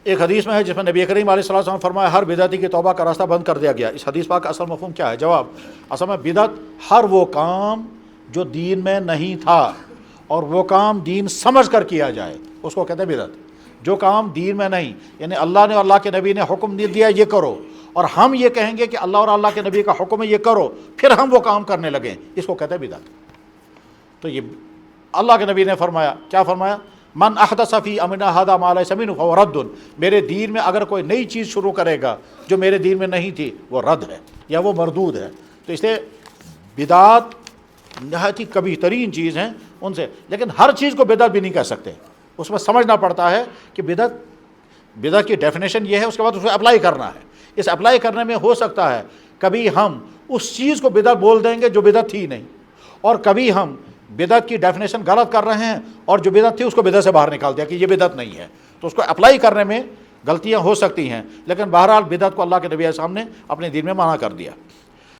ایک حدیث میں ہے جس میں نبی کریم علیہ الصلوۃ والسلام نے فرمایا ہر بدعتی کی توبہ کا راستہ بند کر دیا گیا۔ اس حدیث پاک کا اصل مفہوم کیا ہے؟ جواب، اصل میں بدعت ہر وہ کام جو دین میں نہیں تھا اور وہ کام دین سمجھ کر کیا جائے اس کو کہتے ہیں بدعت۔ جو کام دین میں نہیں، یعنی اللہ نے اور اللہ کے نبی نے حکم نہیں دیا یہ کرو، اور ہم یہ کہیں گے کہ اللہ اور اللہ کے نبی کا حکم ہے یہ کرو، پھر ہم وہ کام کرنے لگیں، اس کو کہتے ہیں بدعت۔ تو یہ اللہ کے نبی نے فرمایا، کیا فرمایا؟ من احدث فی امرنا ھذا ما لیس منہ فہو رد، میرے دین میں اگر کوئی نئی چیز شروع کرے گا جو میرے دین میں نہیں تھی وہ رد ہے یا وہ مردود ہے۔ تو اس لیے بدعات نہایت ہی کبیح ترین چیز ہیں ان سے، لیکن ہر چیز کو بدعت بھی نہیں کہہ سکتے، اس میں سمجھنا پڑتا ہے کہ بدعت کی ڈیفینیشن یہ ہے، اس کے بعد اس کو اپلائی کرنا ہے۔ اس اپلائی کرنے میں ہو سکتا ہے کبھی ہم اس چیز کو بدعت بول دیں گے جو بدعت تھی نہیں، اور کبھی ہم بدعت کی ڈیفینیشن غلط کر رہے ہیں اور جو بدعت تھی اس کو بدعت سے باہر نکال دیا کہ یہ بدعت نہیں ہے، تو اس کو اپلائی کرنے میں غلطیاں ہو سکتی ہیں، لیکن بہرحال بدعت کو اللہ کے نبی علیہ السلام نے اپنے دین میں منع کر دیا۔